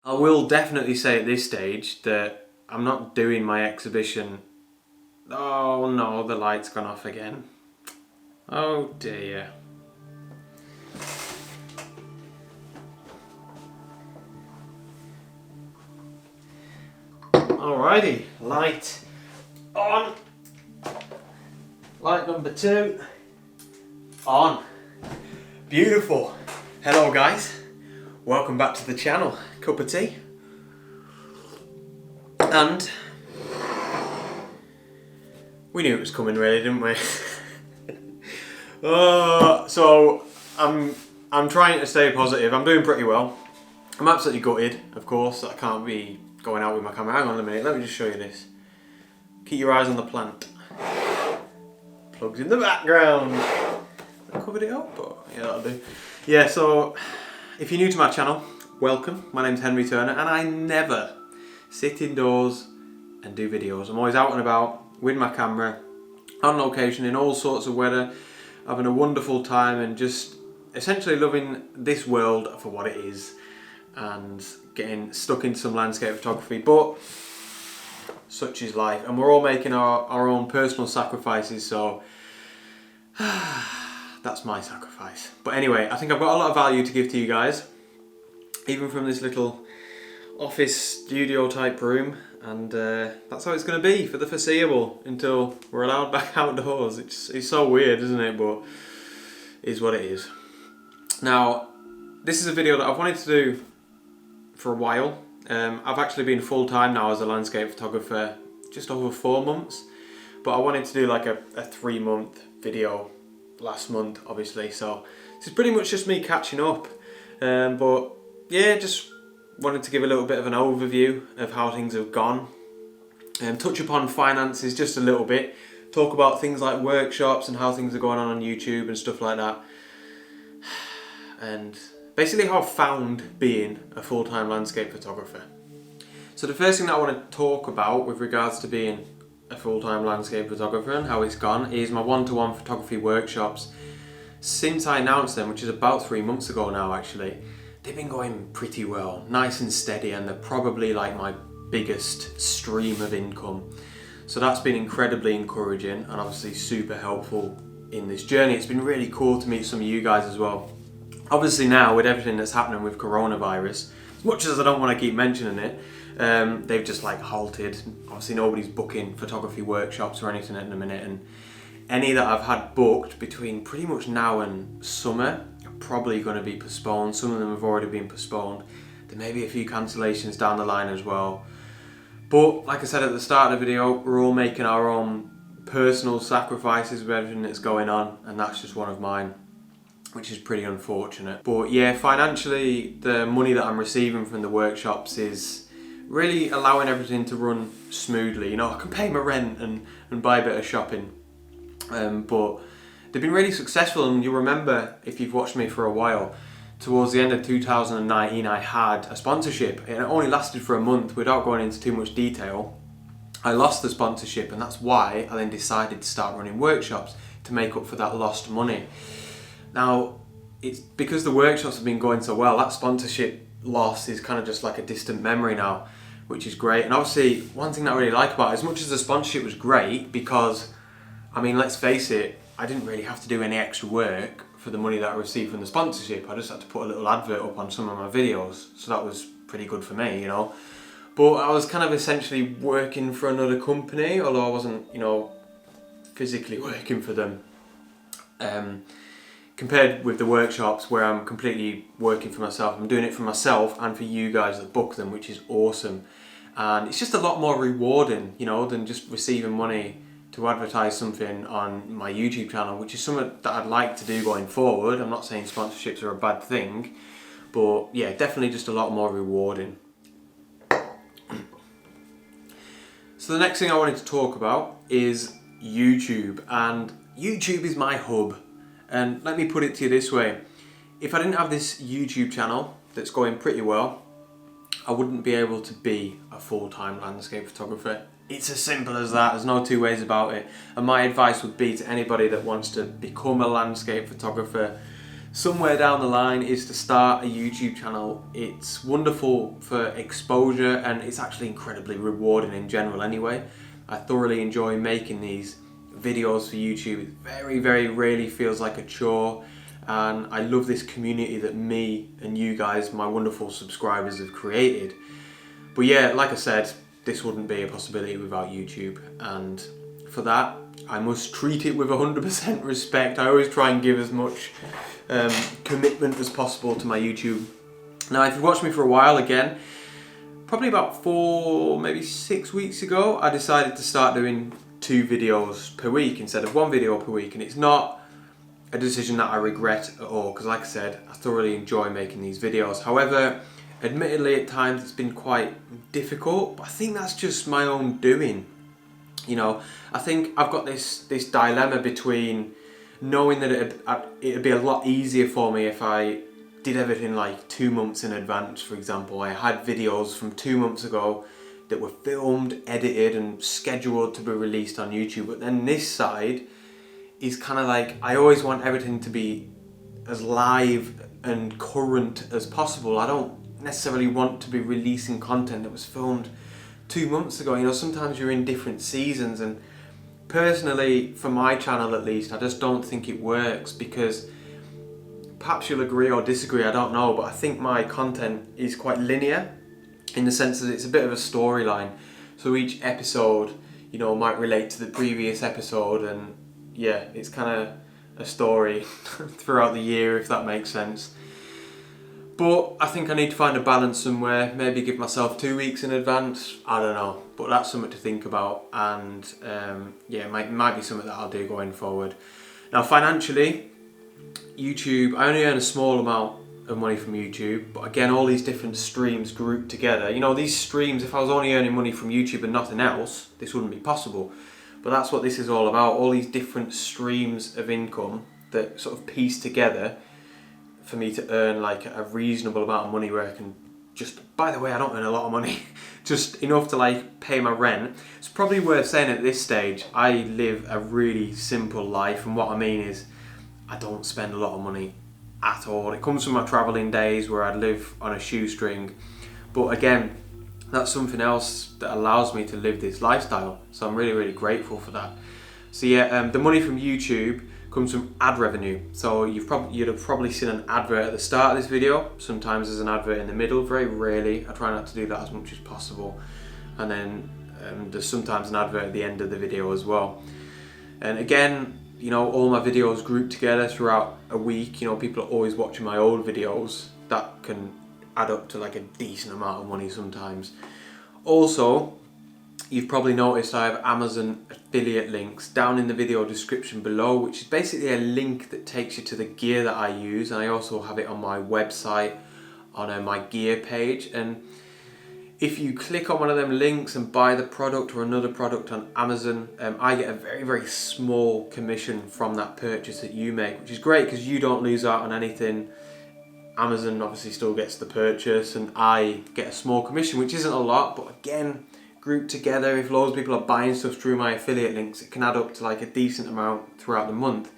I will definitely say at this stage that I'm not doing my exhibition. Oh no, the light's gone off again. Oh dear. Alrighty, light on. Light number 2 on. Beautiful. Hello guys, welcome back to the channel. Cup of tea. And we knew it was coming really, didn't we? So I'm trying to stay positive. I'm doing pretty well. I'm absolutely gutted, of course, that I can't be going out with my camera. Hang on a minute, let me just show you this. Keep your eyes on the plant. Plugs in the background. I covered it up, but yeah, that'll do. Yeah, so if you're new to my channel, welcome. My name's Henry Turner, and I never sit indoors and do videos. I'm always out and about with my camera, on location, in all sorts of weather, having a wonderful time and just essentially loving this world for what it is and getting stuck into some landscape photography. But such is life, and we're all making our own personal sacrifices, so that's my sacrifice. But anyway, I think I've got a lot of value to give to you guys, even from this little office studio type room, and that's how it's going to be for the foreseeable until we're allowed back outdoors. It's so weird, isn't it? But it is what it is. Now, this is a video that I've wanted to do for a while. I've actually been full-time now as a landscape photographer just over 4 months, but I wanted to do like a 3-month video last month, obviously, so this is pretty much just me catching up. But yeah, just wanted to give a little bit of an overview of how things have gone, and touch upon finances just a little bit, talk about things like workshops and how things are going on YouTube and stuff like that, and basically how I've found being a full-time landscape photographer. So the first thing that I want to talk about with regards to being a full-time landscape photographer and how it's gone is my one-to-one photography workshops. Since I announced them, which is about 3 months ago now actually, they've been going pretty well, nice and steady, and they're probably like my biggest stream of income. So that's been incredibly encouraging and obviously super helpful in this journey. It's been really cool to meet some of you guys as well. Obviously now with everything that's happening with coronavirus, as much as I don't want to keep mentioning it, they've just like halted. Obviously nobody's booking photography workshops or anything at the minute, and any that I've had booked between pretty much now and summer are probably going to be postponed. Some of them have already been postponed. There may be a few cancellations down the line as well. But like I said at the start of the video, we're all making our own personal sacrifices with everything that's going on, and that's just one of mine, which is pretty unfortunate. But yeah, financially, the money that I'm receiving from the workshops is really allowing everything to run smoothly. You know, I can pay my rent and buy a bit of shopping. But they've been really successful, and you'll remember, if you've watched me for a while, towards the end of 2019 I had a sponsorship, and it only lasted for a month. Without going into too much detail, I lost the sponsorship, and that's why I then decided to start running workshops to make up for that lost money. Now, it's because the workshops have been going so well, that sponsorship loss is kind of just like a distant memory now, which is great. And obviously, one thing that I really like about it, as much as the sponsorship was great, because, I mean, let's face it, I didn't really have to do any extra work for the money that I received from the sponsorship. I just had to put a little advert up on some of my videos, so that was pretty good for me, you know. But I was kind of essentially working for another company, although I wasn't, you know, physically working for them. Compared with the workshops where I'm completely working for myself. I'm doing it for myself and for you guys that book them, which is awesome. And it's just a lot more rewarding, you know, than just receiving money to advertise something on my YouTube channel, which is something that I'd like to do going forward. I'm not saying sponsorships are a bad thing, but yeah, definitely just a lot more rewarding. So the next thing I wanted to talk about is YouTube, and YouTube is my hub. And let me put it to you this way, if I didn't have this YouTube channel that's going pretty well, I wouldn't be able to be a full-time landscape photographer. It's as simple as that, there's no two ways about it. And my advice would be to anybody that wants to become a landscape photographer, somewhere down the line is to start a YouTube channel. It's wonderful for exposure and it's actually incredibly rewarding in general anyway. I thoroughly enjoy making these videos for YouTube. It very, very rarely feels like a chore, and I love this community that me and you guys, my wonderful subscribers, have created. But yeah, like I said, this wouldn't be a possibility without YouTube, and for that I must treat it with 100% respect. I always try and give as much commitment as possible to my YouTube. Now, if you've watched me for a while, again, probably about 4, maybe 6 weeks ago, I decided to start doing 2 videos per week instead of 1 video per week, and it's not a decision that I regret at all, because like I said, I thoroughly enjoy making these videos. However, admittedly at times it's been quite difficult, but I think that's just my own doing. You know, I think I've got this dilemma between knowing that it'd be a lot easier for me if I did everything like 2 months in advance. For example, I had videos from 2 months ago that were filmed, edited and scheduled to be released on YouTube, but then this side is kind of like, I always want everything to be as live and current as possible. I don't necessarily want to be releasing content that was filmed 2 months ago. You know, sometimes you're in different seasons, and personally, for my channel at least, I just don't think it works, because perhaps you'll agree or disagree, I don't know, but I think my content is quite linear in the sense that it's a bit of a storyline. So each episode, you know, might relate to the previous episode, and yeah, it's kind of a story throughout the year, if that makes sense. But I think I need to find a balance somewhere, maybe give myself 2 weeks in advance, I don't know, but that's something to think about, and yeah, it might be something that I'll do going forward. Now, financially, YouTube, I only earn a small amount of money from YouTube, but again, all these different streams grouped together. You know, these streams, if I was only earning money from YouTube and nothing else, this wouldn't be possible. But that's what this is all about, all these different streams of income that sort of piece together for me to earn like a reasonable amount of money where I can just, by the way, I don't earn a lot of money, just enough to like pay my rent. It's probably worth saying at this stage, I live a really simple life, and what I mean is I don't spend a lot of money at all. It comes from my travelling days where I live on a shoestring, but again, that's something else that allows me to live this lifestyle, so I'm really, really grateful for that. So yeah, the money from YouTube comes from ad revenue. So you'd have probably seen an advert at the start of this video. Sometimes there's an advert in the middle, very rarely. I try not to do that as much as possible. And then there's sometimes an advert at the end of the video as well. And again, you know, all my videos grouped together throughout a week. You know, people are always watching my old videos. That can add up to like a decent amount of money sometimes. Also, you've probably noticed I have Amazon affiliate links down in the video description below, which is basically a link that takes you to the gear that I use, and I also have it on my website on my gear page. And if you click on one of them links and buy the product or another product on Amazon, I get a very, very small commission from that purchase that you make, which is great because you don't lose out on anything. Amazon obviously still gets the purchase and I get a small commission, which isn't a lot, but again, grouped together, if loads of people are buying stuff through my affiliate links, it can add up to like a decent amount throughout the month,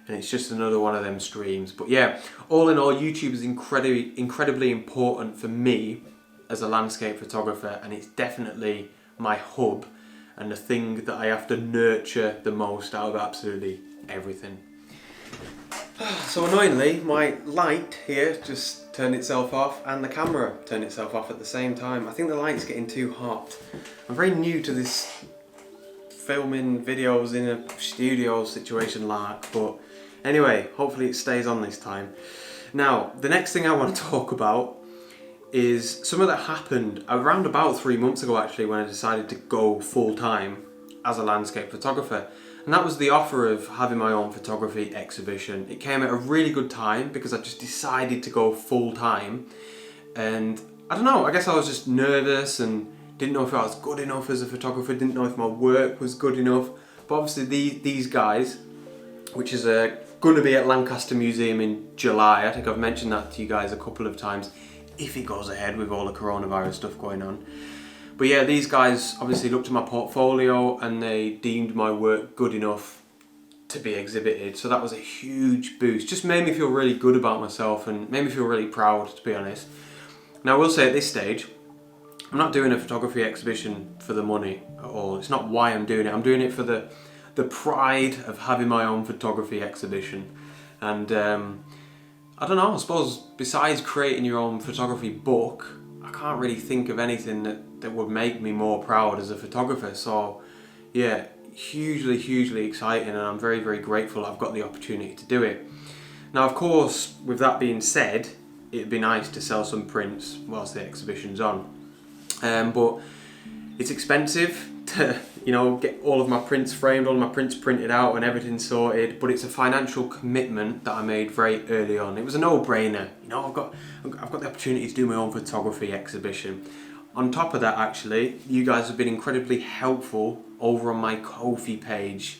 and it's just another one of them streams. But yeah, all in all, YouTube is incredibly important for me as a landscape photographer, and it's definitely my hub and the thing that I have to nurture the most out of absolutely everything. So annoyingly, my light here just turned itself off and the camera turned itself off at the same time. I think the light's getting too hot. I'm very new to this filming videos in a studio situation like, but anyway, hopefully it stays on this time. Now, the next thing I want to talk about is something that happened around about 3 months ago actually, when I decided to go full-time as a landscape photographer. And that was the offer of having my own photography exhibition. It came at a really good time because I just decided to go full-time. And I don't know, I guess I was just nervous and didn't know if I was good enough as a photographer, didn't know if my work was good enough. But obviously these guys, which is going to be at Lancaster Museum in July, I think I've mentioned that to you guys a couple of times, if it goes ahead with all the coronavirus stuff going on. But yeah, these guys obviously looked at my portfolio and they deemed my work good enough to be exhibited, so that was a huge boost. Just made me feel really good about myself and made me feel really proud, to be honest. Now I will say at this stage, I'm not doing a photography exhibition for the money at all. It's not why I'm doing it. I'm doing it for the pride of having my own photography exhibition. And I don't know, I suppose besides creating your own photography book, I can't really think of anything that would make me more proud as a photographer. So yeah, hugely exciting, and I'm very grateful I've got the opportunity to do it. Now of course, with that being said, it'd be nice to sell some prints whilst the exhibition's on. But it's expensive to, you know, get all of my prints framed, all of my prints printed out and everything sorted, but it's a financial commitment that I made very early on. It was a no-brainer. You know, I've got the opportunity to do my own photography exhibition. On top of that, actually, you guys have been incredibly helpful over on my Ko-fi page,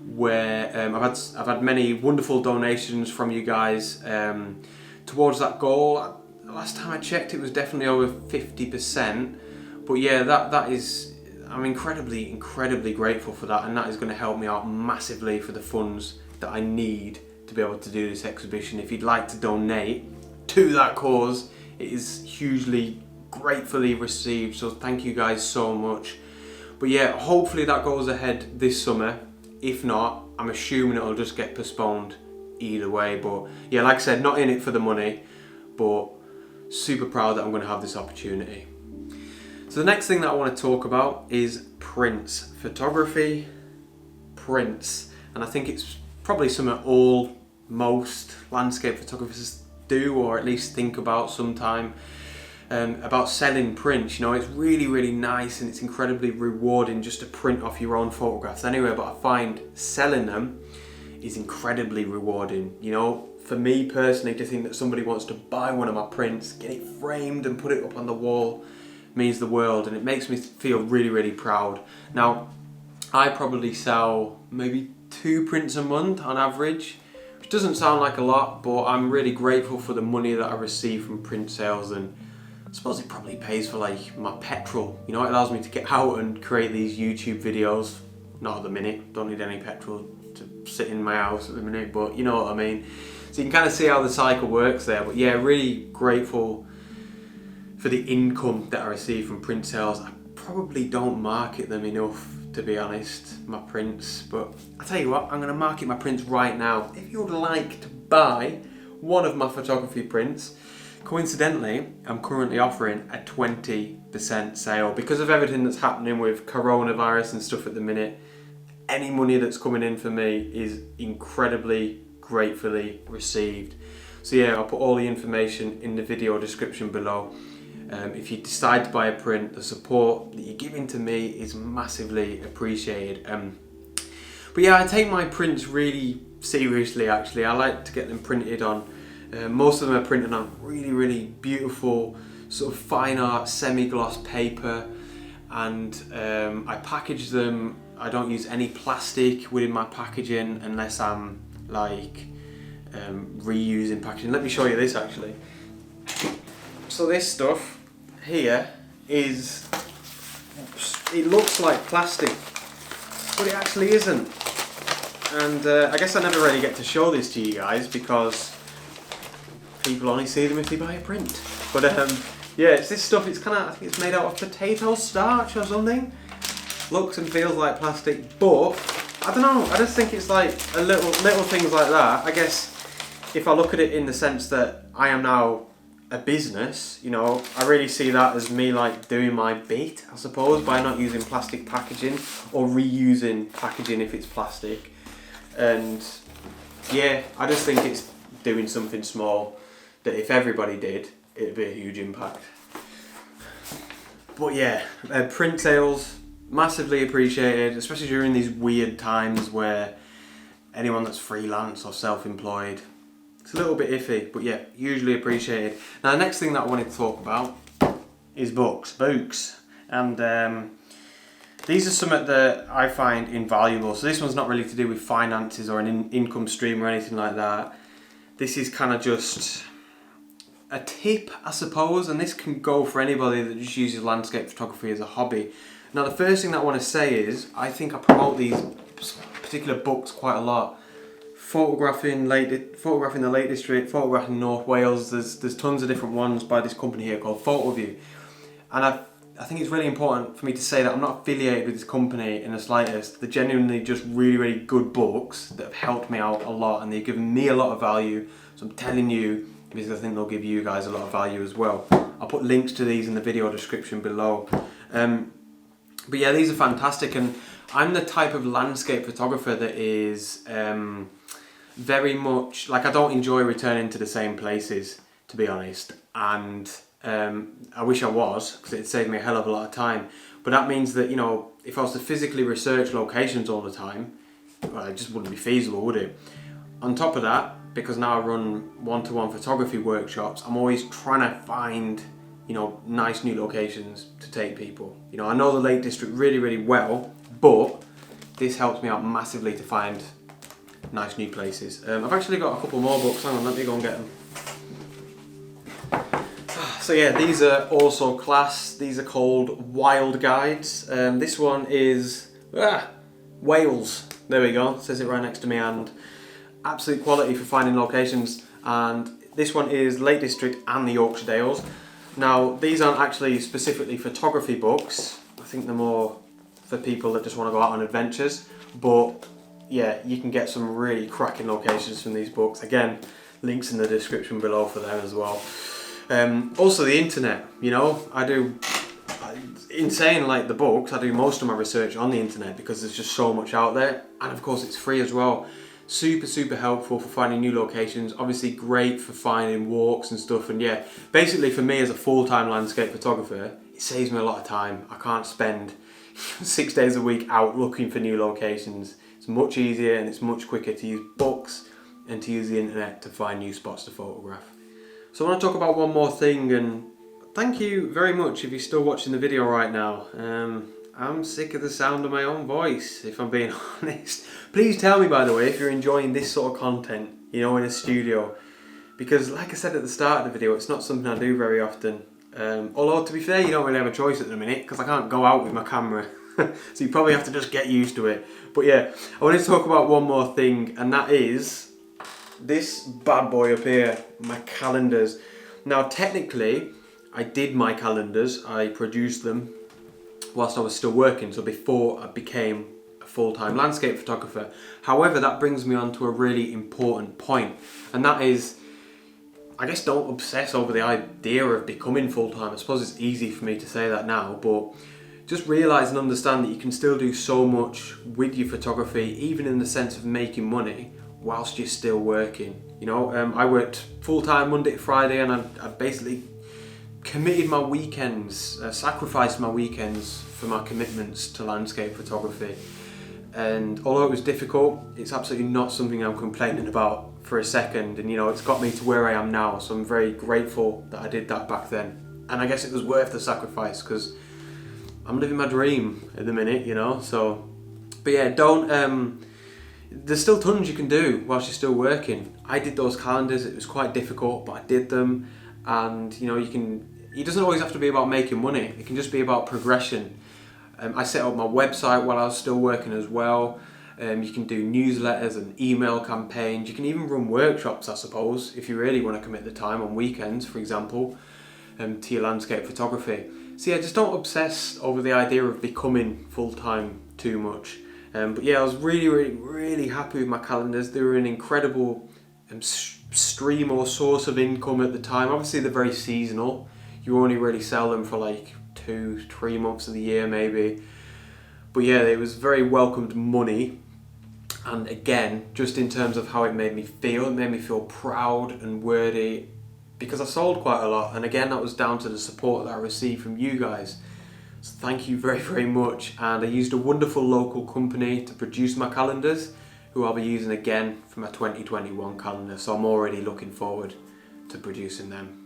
where I've had many wonderful donations from you guys towards that goal. Last time I checked, it was definitely over 50%. But yeah, that is, I'm incredibly grateful for that, and that is going to help me out massively for the funds that I need to be able to do this exhibition. If you'd like to donate to that cause, it is hugely gratefully received, so thank you guys so much. But yeah, hopefully that goes ahead this summer. If not, I'm assuming it'll just get postponed either way. But yeah, like I said, not in it for the money, but super proud that I'm going to have this opportunity. So the next thing that I want to talk about is prints. Photography, prints. And I think it's probably something most landscape photographers do, or at least think about sometime, about selling prints. You know, it's really nice and it's incredibly rewarding just to print off your own photographs anyway, but I find selling them is incredibly rewarding. You know, for me personally, to think that somebody wants to buy one of my prints, get it framed and put it up on the wall means the world, and it makes me feel really proud. Now, I probably sell maybe 2 prints a month on average, which doesn't sound like a lot, but I'm really grateful for the money that I receive from print sales, and I suppose it probably pays for like my petrol. You know, it allows me to get out and create these YouTube videos. Not at the minute, don't need any petrol to sit in my house at the minute, but you know what I mean. So you can kind of see how the cycle works there. But yeah, really grateful for the income that I receive from print sales. I probably don't market them enough, to be honest, my prints. But I tell you what, I'm going to market my prints right now. If you would like to buy one of my photography prints, coincidentally, I'm currently offering a 20% sale. Because of everything that's happening with coronavirus and stuff at the minute, any money that's coming in for me is incredibly gratefully received. So yeah, I'll put all the information in the video description below. If you decide to buy a print, the support that you're giving to me is massively appreciated. But yeah, I take my prints really seriously actually. I like to get them printed on, most of them are printed on really beautiful sort of fine art semi-gloss paper, and I package them. I don't use any plastic within my packaging unless I'm like reusing packaging. Let me show you this actually. So this stuff here is, it looks like plastic, but it actually isn't. And I guess I never really get to show this to you guys because people only see them if they buy a print. But yeah, it's this stuff. It's kind of, I think it's made out of potato starch or something. Looks and feels like plastic, but I don't know. I just think it's like a little things like that. I guess if I look at it in the sense that I am now a business, you know, I really see that as me like doing my bit, I suppose, by not using plastic packaging or reusing packaging if it's plastic. And yeah, I just think it's doing something small that if everybody did, it'd be a huge impact. But yeah, print sales, massively appreciated, especially during these weird times where anyone that's freelance or self-employed, it's a little bit iffy, but yeah, hugely appreciated. Now the next thing that I wanted to talk about is books. And these are something that I find invaluable. So this one's not really to do with finances or an income stream or anything like that. This is kind of just a tip, I suppose, and this can go for anybody that just uses landscape photography as a hobby. Now the first thing that I want to say is, I think I promote these particular books quite a lot. Photographing the Lake District, photographing North Wales. There's tons of different ones by this company here called PhotoView, and I think it's really important for me to say that I'm not affiliated with this company in the slightest. They're genuinely just really, really good books that have helped me out a lot, and they've given me a lot of value. So I'm telling you because I think they'll give you guys a lot of value as well. I'll put links to these in the video description below. But yeah, these are fantastic, and I'm the type of landscape photographer that is very much like, I don't enjoy returning to the same places, to be honest, and I wish I was, because it'd save me a hell of a lot of time. But that means that, you know, if I was to physically research locations all the time, well, it just wouldn't be feasible, would it? On top of that, because now I run one-to-one photography workshops, I'm always trying to find, you know, nice new locations to take people. You know, I know the Lake District really, really well, but this helps me out massively to find nice new places. I've actually got a couple more books. Hang on, let me go and get them. So yeah, these are also class. These are called Wild Guides. This one is Wales. There we go. It says it right next to me, and absolute quality for finding locations. And this one is Lake District and the Yorkshire Dales. Now, these aren't actually specifically photography books. I think they're more for people that just want to go out on adventures. But yeah, you can get some really cracking locations from these books. Again, links in the description below for them as well. Also the internet, you know, insane like the books, I do most of my research on the internet because there's just so much out there, and of course it's free as well. Super helpful for finding new locations, obviously great for finding walks and stuff. And yeah, basically for me as a full-time landscape photographer, it saves me a lot of time. I can't spend 6 days a week out looking for new locations. It's much easier and it's much quicker to use books and to use the internet to find new spots to photograph. So I want to talk about one more thing, and thank you very much if you're still watching the video right now. I'm sick of the sound of my own voice, if I'm being honest. Please tell me, by the way, if you're enjoying this sort of content, you know, in a studio. Because like I said at the start of the video, it's not something I do very often. Although, to be fair, you don't really have a choice at the minute, because I can't go out with my camera. So you probably have to just get used to it. But yeah, I want to talk about one more thing, and that is this bad boy up here, my calendars. Now, technically, I did my calendars. I produced them whilst I was still working, so before I became a full-time landscape photographer. However, that brings me on to a really important point, and that is, I guess, don't obsess over the idea of becoming full-time. I suppose it's easy for me to say that now, but just realise and understand that you can still do so much with your photography, even in the sense of making money, whilst you're still working. You know, I worked full-time Monday to Friday, and I basically committed my weekends, sacrificed my weekends for my commitments to landscape photography. And although it was difficult, it's absolutely not something I'm complaining about for a second. And you know, it's got me to where I am now, so I'm very grateful that I did that back then. And I guess it was worth the sacrifice, because I'm living my dream at the minute, you know. So, but yeah, there's still tons you can do whilst you're still working. I did those calendars. It was quite difficult, but I did them. And you know, it doesn't always have to be about making money. It can just be about progression. I set up my website while I was still working as well. You can do newsletters and email campaigns. You can even run workshops, I suppose, if you really want to commit the time on weekends, for example, to your landscape photography. So yeah, just don't obsess over the idea of becoming full-time too much. But yeah, I was really happy with my calendars. They were an incredible stream or source of income at the time. Obviously they're very seasonal. You only really sell them for like 2-3 months of the year maybe. But yeah, it was very welcomed money. And again, just in terms of how it made me feel proud and worthy, because I sold quite a lot. And again, that was down to the support that I received from you guys. So thank you very much. And I used a wonderful local company to produce my calendars, who I'll be using again for my 2021 calendar. So I'm already looking forward to producing them.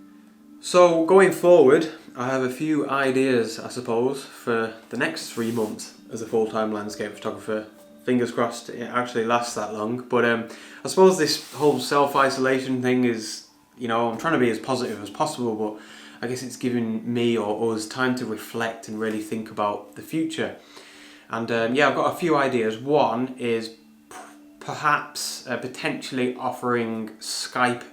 So going forward, I have a few ideas, I suppose, for the next 3 months as a full-time landscape photographer. Fingers crossed it actually lasts that long. But I suppose this whole self-isolation thing is, you know, I'm trying to be as positive as possible, but I guess it's giving me or us time to reflect and really think about the future. And yeah, I've got a few ideas. One is perhaps potentially offering Skype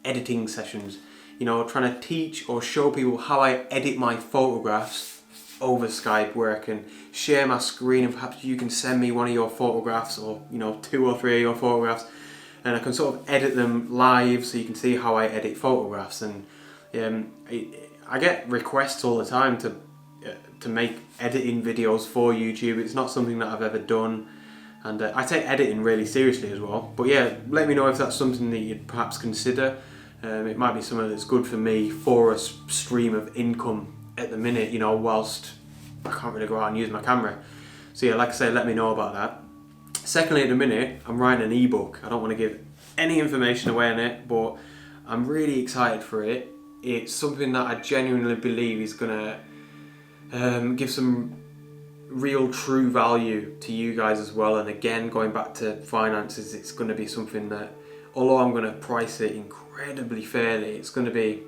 editing sessions. You know, trying to teach or show people how I edit my photographs over Skype, where I can share my screen and perhaps you can send me one of your photographs, or, you know, 2 or 3 of your photographs, and I can sort of edit them live so you can see how I edit photographs. And I get requests all the time to make editing videos for YouTube. It's not something that I've ever done, and I take editing really seriously as well. But yeah, let me know if that's something that you'd perhaps consider. It might be something that's good for me for a stream of income at the minute, you know, whilst I can't really go out and use my camera. So yeah, like I say, let me know about that. Secondly, at the minute, I'm writing an ebook. I don't want to give any information away on it, but I'm really excited for it. It's something that I genuinely believe is going to give some real true value to you guys as well. And again, going back to finances, it's going to be something that, although I'm going to price it incredibly fairly, it's going to be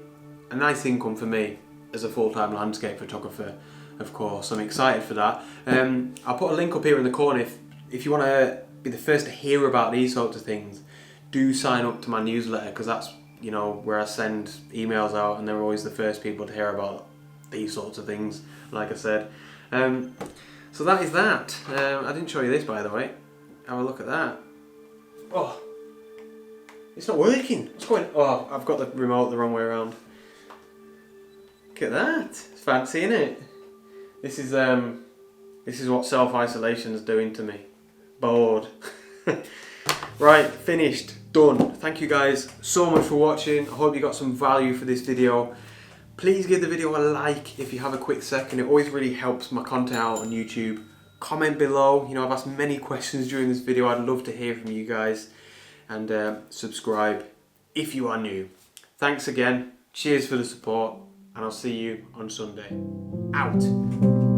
a nice income for me as a full-time landscape photographer, of course. I'm excited for that. I'll put a link up here in the corner. If you want to be the first to hear about these sorts of things, do sign up to my newsletter, because that's, you know, where I send emails out and they're always the first people to hear about these sorts of things, like I said. So that is that. I didn't show you this, by the way. Have a look at that. Oh, it's not working. What's going on? Oh, I've got the remote the wrong way around. Look at that. It's fancy, isn't it? This is what self-isolation is doing to me. Bored. Right, finished, done. Thank you guys so much for watching. I hope you got some value for this video. Please give the video a like if you have a quick second. It always really helps my content out on YouTube. Comment below. You know, I've asked many questions during this video. I'd love to hear from you guys. And subscribe if you are new. Thanks again. Cheers for the support. And I'll see you on Sunday. Out.